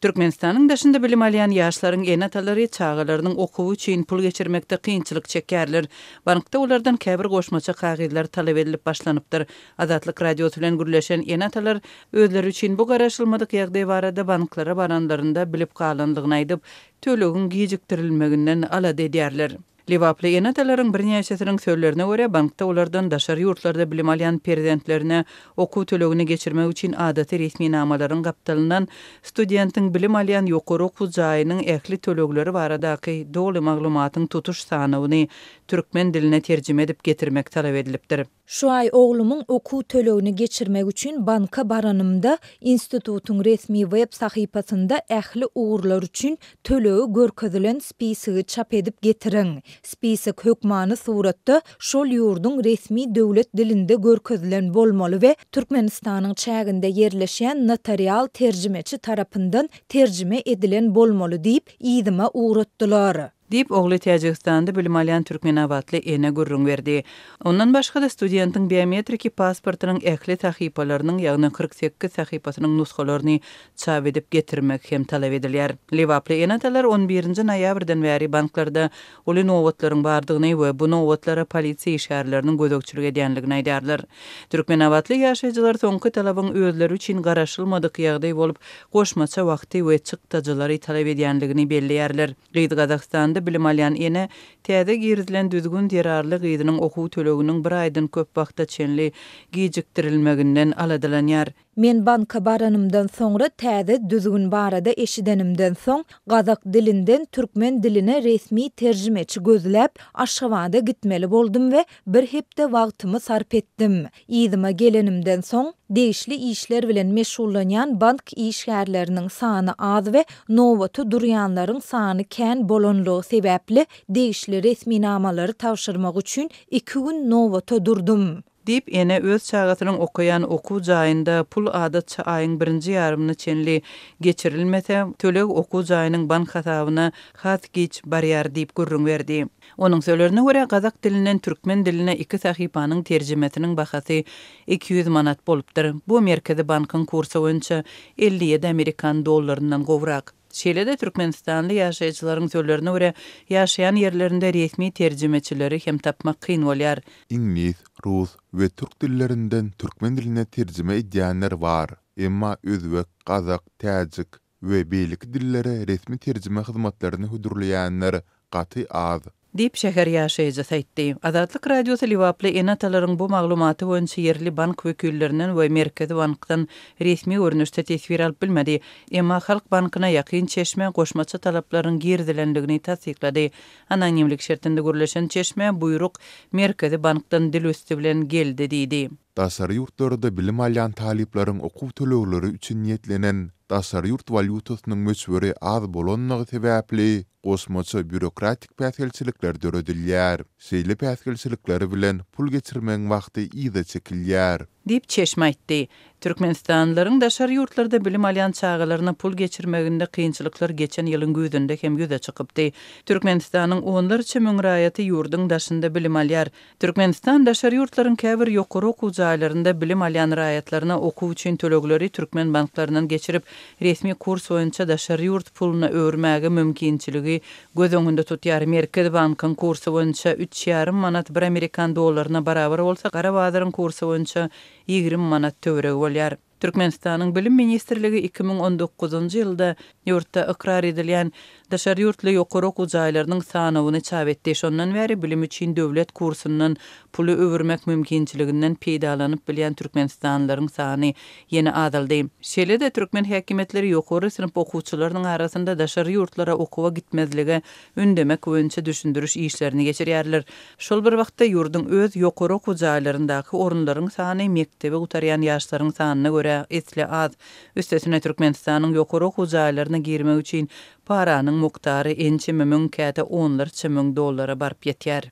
Türkmenistanyň daşynda bilim alýan ýaşlaryň enatalary çağalarynyň okuwy üçin pul geçirmekde kynçylyk çekýärler. Bankda olardan käbir goşmaça kagyzlar talap edilip başlanypdyr. Azatlyk radio bilen gürleşen enatalar özleri üçin bu garaşylmadyk ýagdaý barada banklara baranlarynda bilip galandygyny aýdyp, tölegin gijikdirilmeginden alady edýärler. Liwaply enatalaryň bir näçesiniň sözlerine görä, bankda olardan daşary ýurtlarda bilim alýan prezidentlerine okuw tölegini geçirmek üçin adaty resmi namalaryň gapdalynan studentin bilim alýan ýokary okuw jaýynyň ähli tölegleri baradaky doly maglumatyň tutuş sanawyny türkmen diline terjime edip getirmek talap edilipdir. Şu ay oğlumun okuw tölegini geçirmek üçin banka baranymda institutun resmi web sahypasynda ähli uğurlar üçin tölegi görkezilen spisigi çap edip getirin. Spisig hökmany suratda şol ýurdun resmi döwlet dilinde görkezilen bolmaly we Türkmenistanyň çäginde yerleşen notarial terjimeçi tarapyndan terjime edilen bolmaly diýip ýygyma uğratdylar. Dip ogly Täjikistanda bilim alýan türkmen awatly ene gurrun berdi. Ondan başga da studentin biometriki pasportynyň ähli sahypalarynyň ýagny 48 sahypasynyň nuskalaryny çap edip getirmek hem talap edilýär. Liwaply enatalar 11-nji noýabrdan bäri banklarda uly nowatlaryň bardygyny we bu nowatlara polisiýa işgärleriniň gözegçilik edýänligini aýdarlar. Türkmen awatly ýaşaýjylar soňky talabyň özleri üçin garaşylmadyk ýagdaý bolup, goşmaça wagty we çykdajylary talap edýänligini belliýärler. Gyýdy Gazakstanda bilim alýan ene täze girdilen düzgün derarly gyzynyň okuw töleginiň bir aýdan köp wagtda çenli gijikdirilmeginden aladylanýar. Men banka baranymdan soňra täze düzgün barada eşidenimden soň gazak dilinden türkmen diline resmi terjimeçi gözläp Aşgabatda gitmeli boldum we bir hepde wagtymy sarp etdim. Ýygyma gelenimden soň değişli işler bilen meşgullanýan bank işgärleriniň sany az we nowaty durýanlaryň sany kän bolanlygy sebäpli değişli resmi namalary tawşyrmak üçin 2 gün nowata durdum. Dip ene öz çağatynyň okuyan okuw jaýynda pul adatça aýyň 1-nji ýarymyny çenli geçirilmese, töleg okuw jaýynyň bank hasabyna has geç barýar diýip gurrun berdi. Onuň sözlerine görä gazak dilinden türkmen diline 2 sahypanyň terjimetiniň bahasy 200 manat bolupdyr. Bu merkezi bankyň kursy boýunça 57 Amerikan dollarynyň gowrak. Şeýle-de Türkmenistanly ýaşaýjylaryň sözlerine görä ýaşaýan ýerlerinde resmi terjimeçileri hem tapmak kyn bolýar. İnglis, rus we türk dillerinden türkmen diline terjime edýänler bar. Emma özbek, gazak, täjik we beýleki dillere resmi terjime hyzmatlaryny hudurlaýanlar gaty az. Dip şäher ýaşaýjy aýtdy. Azatlyk radiosu Liwaply enatalaryň bu maglumaty boýunça yerli bank wekillerinden we Merkezi bankdan resmi görnüşde tesbir alyp bilmedi. Emma Halk bankyna ýakyn çeşme goşmaça talaplaryň girdilenligini tasdiklady. Anonimlik şertinde gürleşen çeşme buýruk Merkezi bankdan dil üstü bilen geldi diýdi. Daşary ýurtlarda bilim alýan talyplaryň okuw tölegleri üçin niýetlenen daşary ýurt valyutasynyň möçberi az bolanmagy sebäpli goşmaça bürokratik päsgelçilikler döredilýär. Şeýle päsgelçilikleri bilen pul geçirmeň wagty ýyda çekilýär. Dip çeşme aýtdy. Türkmenistanlylaryň daşary ýurtlarda bilim alýan çağalaryna pul geçirmeginde kynçylyklar geçen ýylyň güzünde hem ýüze çykypdy. Türkmenistanyň onlarça müň raýaty ýurduň daşynda bilim alýar. Türkmenistan daşary ýurtlaryň käbir ýokary okuw jaýlarynda bilim alýan raýatlaryna okuw üçin tölegleri türkmen banklarynyň geçirip resmi kurs boýunça daşary ýurt puluna öwürmäge mümkinçiligi göz öňünde tutýar. Merkezi bankyň kursy boýunça 3,5 manat 1 Amerikan dollaryna barabar bolsa, Garabazyň kursy boýunça 20 manat töwereg bolýar. Türkmenistanyň bilim ministrligi 2019-njy ýylda ýurtda ikrar edilýän daşary ýurtly ýokary okuw jaýlarynyň sanawyny çap etdi. Şondan bäri bilim üçin döwlet kursundan puly öwürmek mümkinçiliginden peýdalanyp bilýän türkmenistanlylaryň sany ýene azaldy. Şeýle-de türkmen häkimetleri ýokary sinip okuwçylarynyň arasynda daşary ýurtlara okuwa gitmezlige öndemek boýunça düşündürüş işlerini geçirýärler. Şol bir wagtda ýurdun öz ýokary okuw jaýlaryndaky orunlaryň sany mektebe utarýan ýaşlaryň sanyna görä etli az. Üstesine Türkmenistanyň ýokary okuw jaýlaryna girmek üçin paranyň muktary ençe mümkünkäte onlarça müň dollara barp ýetýär.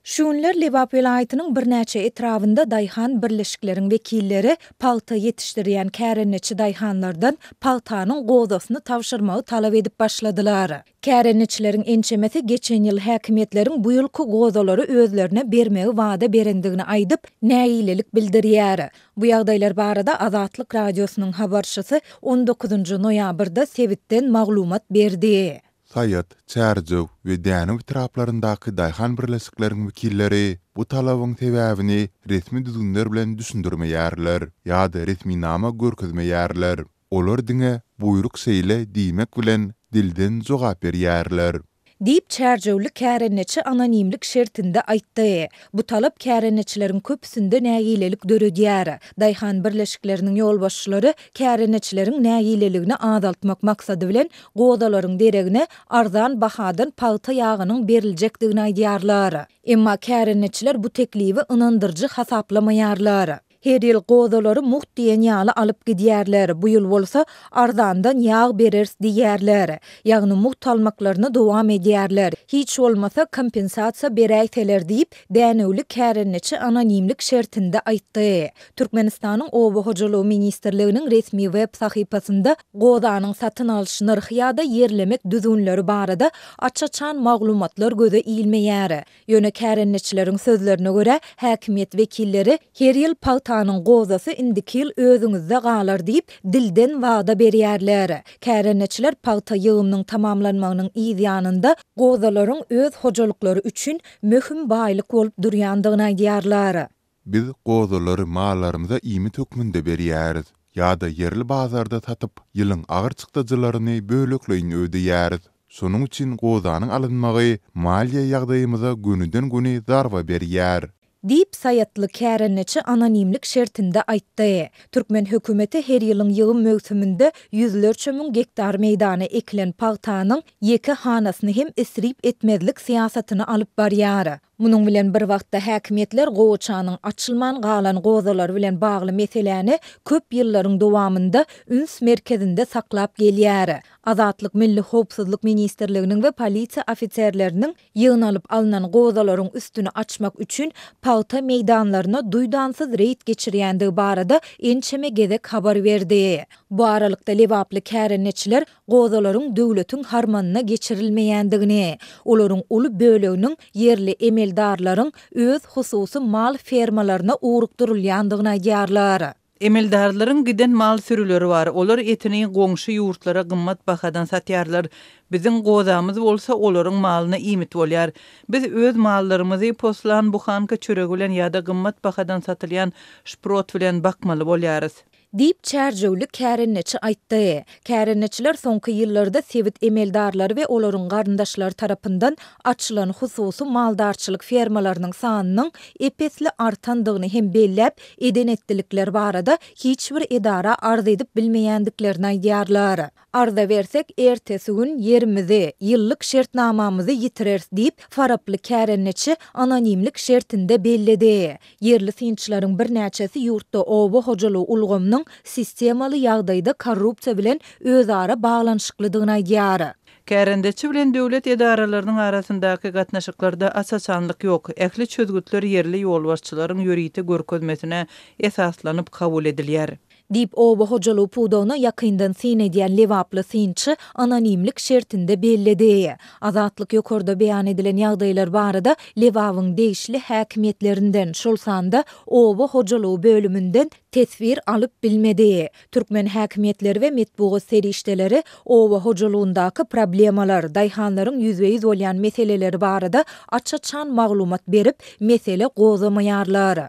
Şunlar Lewap vilayatynyň birnäçe etrafynda daýhan birleşikleriň wekilleri palta ýetişdirýän kärenneçi daýhanlardan paltanyň gozasyny tawşyrmagy talap edip başladylar. Kärenneçileriň ençemesi geçen ýyl häkimetleriň bu ýylky gozalary özlerine bermegi wada berendigini aýdyp näýilelik bildirýär. Bu ýagdaýlar barada Azatlyk radiosynyň habarçysy 19 noýabrda Sebitden maglumat berdi. Sayat, Çärjow we Däniw etraplaryndaky daýhan birleşikleriň wekilleri bu talabyň sebäbini resmi düzgünler bilen düşündirmeýärler ýa-da resmi nama görkezmeýärler. Olar diňe buyruk seýle diýmek bilen dilden jogap berýärler. Diýip Çärjowly kärenneçi anonimlik şertinde aýtdy. Bu talap kärenneçileriň köpüsinde näýilelik döredýär. Daýhan birleşikleriniň ýolbaşçylary kärenneçileriň näýileligini azaltmak maksady bilen gozalaryň deregine arzan bahadan palta ýagynyň beriljekdigini aýdýarlar. Emma kärenneçiler bu teklibi ynandyrjy hasaplamaýarlar. Her ýyl gozalary muht diýen ýaly alyp gidýärler. Bu ýyl bolsa arzandan ýag berers diýärler. Ýagny muht almaklaryna dowam edýärler. Hiç bolmasa kompensasiýa beräýseler diýip Dänewli kärenneçi anonimlik şertinde aýtdy. Türkmenistanyň Oba hojalygy ministrliginiň resmi web sahypasynda gozanyň satyn alyş narhy ýa-da ýerlemek düzünleri barada açaçan maglumatlar göze ilmeýär. Ýöne kärenneçileriň sözlerine görä häkimet wekilleri her ýyl paltanyň gozasy indiki ýyl özüňizde galar diýip dilden wada berýärler. Kärenneçiler palta ýygymynyň tamamlanmagynyň ýanynda gozalaryň öz hojalyklary üçin möhüm baýlyk bolup durýandygyny aýdýarlar. Biz gozalary mallarymyza ými tökmünde berýäris ýa-da yerli bazarda satyp ýylyň agyr çykdyjylaryny bölekleýin ödýäris. Şonuň üçin gozanyň alynmagy maliýe ýagdaýymyza günüden-güni zarba berýär. Diýip Sayatly kärenneçi anonimlik şertinde aýtdy. Türkmen hökümeti her ýylyň ýygym mögsüminde ýüzlerçe müň gektar meýdana eklen paltanyň ýeki hanasyny hem esrip etmezlik siýasatyny alyp barýar. Munyň bilen bir wagtda häkimetler gowaçanyň açylman galan gozalar bilen bagly meseleni köp ýyllaryň dowamında üns merkezinde saklap gelýär. Azatlyk Milli Howpsuzlyk Ministrliginiň we polisiýa ofitserleriniň ýygnalyp alynan gozalaryň üstüni açmak üçin palta meýdanlaryna duýdansyz reýt geçirýändigi barada ençeme gezek habar berdi. Bu aralykda Lewaply kärenneçiler gozalaryň döwletiň harmanyna geçirilmeýändigini, olaryň uly böleginiň yerli emeldarlaryň öz hususy mal fermalaryna ugrukdurulýandygyny aýdýarlar. Emeldarlaryň giden mal sürüleri bar. Olar etini goňşy ýurtlara gymmat bahadan satýarlar. Biziň gozamyz bolsa olaryň malyna iýmit bolýar. Biz öz mallarymyzy poslan buhanka çöregi bilen ýa-da gymmat bahadan satylýan şprot bilen bakmaly bolýarys. Diýip Çärjowly kärenneçi aýtdy. Kärenneçiler soňky ýyllarda Sebit emeldarlary we olaryň garyndaşlary tarapyndan açylan hususy maldarçylyk fermalarynyň sanynyň epesli artandygyny hem belläp edenetdilikler barada hiç bir edara arz edip bilmeýändiklerini aýdýarlar. Arza bersek ertesi gün yerimizi, ýyllyk şertnamamyzy ýitirers diýip Faraply kärenneçi anonimlik şertinde belledi. Yerli synçylaryň birnäçesi ýurtda Oba hojalygy ulgamynyň sistemaly ýagdaýda korrupsiýa bilen özara baglanşyklydygyny aýdýar. Kärendeçi bilen döwlet edaralarynyň arasyndaky gatnaşyklarda asasanlyk ýok. Ähli çözgütler yerli ýolbaşçylaryň ýöriti görkezmesine esaslanyp kabul edilýär. Diýip Oba hojalygy pudawyna ýakyndan syn edýän Lewaply synçy anonimlik şertinde belledi. Azatlyk ýokarda beýan edilen ýagdaýlar barada Lewawyň degişli häkimetlerinden şol sanda Oba hojalygy bölümünden tesbir alyp bilmedi. Türkmen häkimetleri we metbuat serişdeleri Oba hojalygyndaky problemalar, daýhanlaryň ýüzbeýiz bolýan meseleleri barada açaçan maglumat berip mesele gozamaýarlar.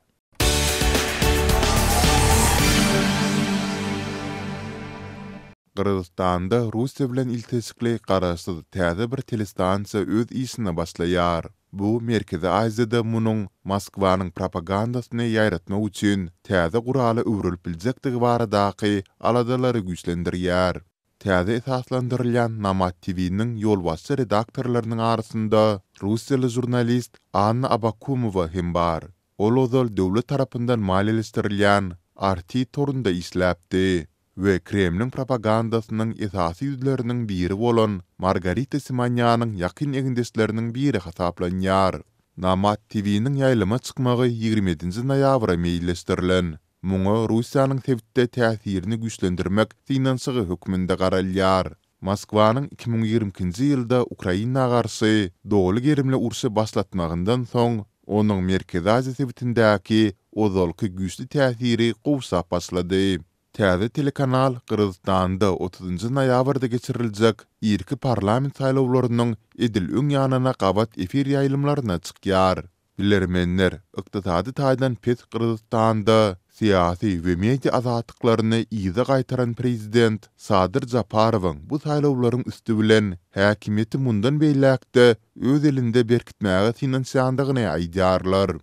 Kırgızstanda Russiýa bilen iltesikli garaşsyz täze bir telestansiýa öz işine başlaýar. Bu Merkezi Aziýada munyň Moskwanyň propagandasyny ýaýratmak üçin täze guraly öwrülip biljekdigi baradaky aladalary güýçlendirýär. Täze esaslandyrylýan Namat TV-niň ýolbaşçy redaktorlarynyň arasynda Russiýaly jurnalist Anna Abakumowa hem bar. Ol ozal döwlet tarapyndan maliýeleşdirilýän RT torunda işläpdi we Kremlin propagandasynyň esasy ýüzleriniň biri bolan Margarita Simonyanyň ýakyn egindeşleriniň biri hasaplanýar. Namat TV-nin ýaýlama çykmagy 27-nji noýabra meýillestirilen. Muňa Russiýanyň tebitde täsirini güýçlendirmek finansiýy hökmünde garalýar. Moskwanyň 2022-nji ýylda Ukraina garşy dogly gerimli urşy başlatmagyndan soň onuň Merkezi Aziýa tebitindäki ozalky güýçli täsiri gowsap başlady. Täze telekanal Kırgızstanda 30-njy noýabrda geçiriljek irki parlament saýlawlarynyň edil öň ýanyna gabat efir ýaýlymlaryna çykýar. Bilermenler ykdysady taýdan pes Kırgızstanda siyasi we media azatlyklaryny ýyza gaýtaran prezident Sadyr Japarowyň bu saýlawlaryň üstü bilen häkimeti mundan beýlekde öz elinde berkitmäge finansiýandygyny aýdýarlar.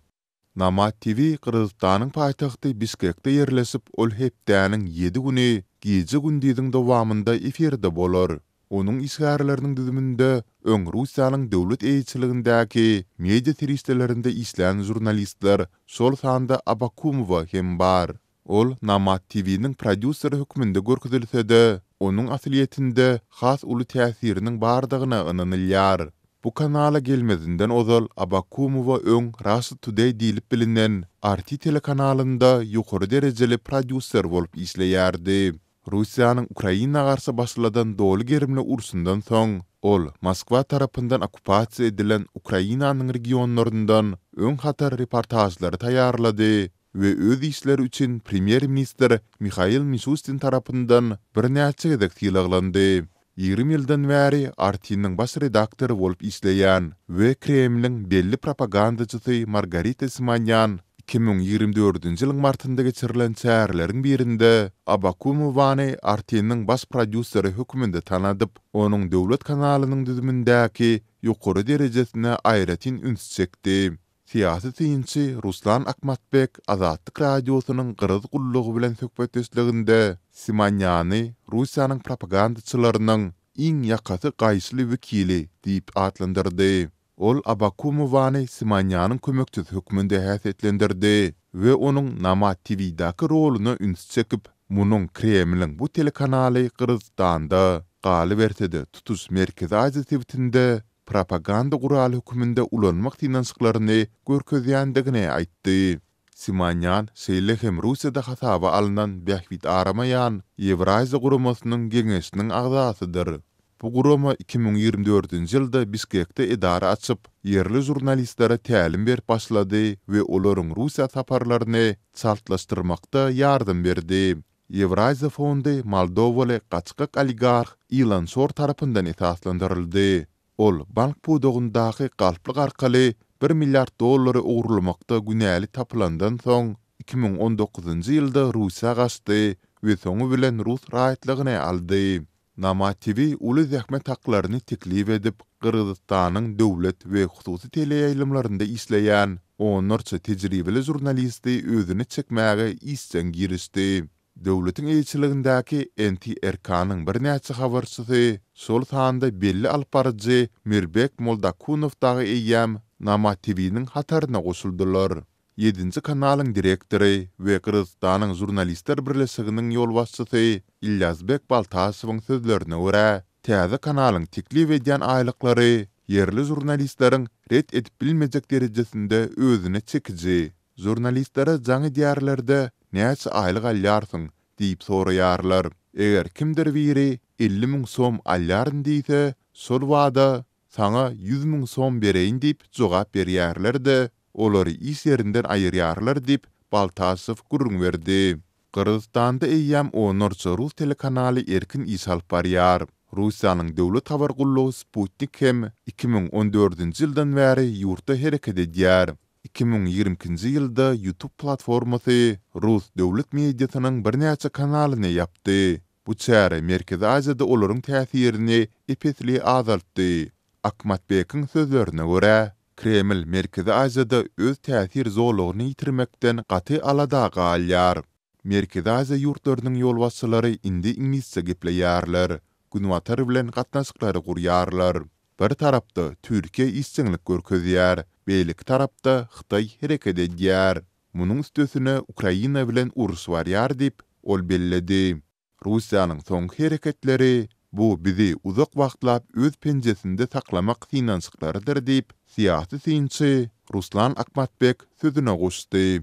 Namat TV Kırgızstanyň paýtagty Bişkekde ýerleşip ol hepdäniň 7 güni gije gündüziň dowamında efirde bolar. Onuň işgärleriniň düzüminde öň Russiýanyň döwlet eýçiligindäki media teristlerinde işleýän jurnalistler Solsanda Abakumowa hem bar. Ol Namat TV-niň prodüseri hökmünde görkezilse-de, onuň asyliýetinde has uly täsiriniň bardygyna ynanylýar. Bu kanala gelmezinden ozal Abakumowa öň Russia Today diýilip bilinen RT telekanalynda ýokary derejeli prodüser bolup işleýärdi. Russiýanyň Ukraina garşy başladan dogly gerimli urşundan soň ol Moskwa tarapyndan okupasiýa edilen Ukrainanyň regionlaryndan öň hatar reportajlary taýýarlady we öz işleri üçin premier minister Mikhail Mishustin tarapyndan birnäçe gezek tiýlaglandy. 20 ýyldan bäri RT-niň baş redaktory bolup işleýän we Kremliň belli propagandaçysy Margarita Simonyan 2024-nji ýylyň martynda geçirilen çäherleriň birinde Abakumowany RT-niň baş prodüseri hökmünde tanadyp, onuň döwlet kanalynyň düzümindäki ýokary derejesine aýratyn üns çekdi. Siyasi tyýynçy Ruslan Akmatbek Azatlyk radiosynyň Gyrgyz gullugy bilen söhbetdeşliginde Simonyany Russiýanyň propagandaçylarynyň iň ýakasy gaýşly wekili diýip atlandyrdy. Ol Abakumowany Simonyanyň kömekçisi hökmünde häsiýetlendirdi we onuň Namat TV-däki roluny üns çekip, munyň Kremliň bu telekanaly Kırgızstanda galy bersede tutuş Merkezi Aziýa tebitinde propaganda guraly hökmünde ulanmak finansiýaklaryny görkezýändigini aýtdy. Simonyan şeýle hem Russiýada hasaba alynan Behbit aramaýan Ewraziýa guramasynyň geňeşiniň agzasydyr. Bu gurama 2024-nji ýylda Bişkekde edara açyp, ýerli jurnalistlere tälim berip başlady we olaryň Russiýa saparlaryny çaltlaşdyrmakda ýardym berdi. Ewraziýa fondy Moldowaly gaçkyk oligarh Ilan Sor tarapyndan esaslandyryldy. Ol bank pudogundaky galplyk arkaly $1 milyard ogurlamakda günäli tapylandan soň 2019-njy ýylda Russiýa gaçdy we soňu bilen Rus raýatlygyny aldy. Namat TV uly zähmet haklaryny teklip edip, Kırgızstanyň döwlet we hususy teleýaýlymlarynda işleýän onlarça tejribeli jurnalisti özüni çekmäge işden girişdi. Döwletiň eýçiligindäki NTRK-nyň birnäçe habarçysy şol sanda belli alparjy Mirbek Moldakunow dagy eýýäm Namat TV-niň hataryna goşuldylar. 7-nji kanalyň direktori we Kırgızstanyň jurnalistler birleşiginiň ýol başçysy İlyasbek Baltaşowyň sözlerine görä, täze kanalyň teklip edýän aýlyklary yerli jurnalistleriň ret edip bilmejek derejesinde özüne çekiji. Jurnalistlere jaňy diýerlerde näçe aýlyk alýarsyň diýip soraýarlar. Eger kimdir biri 50.000 som alýaryn diýse, şol wada saňa 100.000 som bereýin diýip jogap berýärler-de, olary iş ýerinden aýyrýarlar diýip Baltaşow gurrun berdi. Kırgızstanda eýýäm onarça Rus telekanaly erkin iş alyp barýar. Russiýanyň döwlet habar gullugy Sputnik hem 2014-nji ýyldan bäri ýurtda hereket edýär. 2022-nji ýylda YouTube platformasy Rus döwlet mediasynyň birnäçe kanalyny ýapdy. Bu çäre Merkezi Aziýada olaryň täsirini epetli azaltdy. Akmatbekiň sözlerine görä, Kreml Merkezi Aziýada öz täsir zorlugyny ýitirmekden gaty alada galýar. Merkezi Aziýa ýurtlarynyň ýolbaşçylary indi ingisçe gepleýärler, günwatar bilen gatnaşyklary gurýarlar. Bir tarapda Türkiýe işçilik görkezýär, beýlik tarapda Hytaý hereket edýär. Munyň üstesine Ukraina bilen uruş barýar diýip ol belledi. Russiýanyň soňky hereketleri Bu bizi uzak wagtlap öz penjesinde saklamak finansyklarıdyr diýip, syýasy synçy Ruslan Akmatbek sözüne goşdy.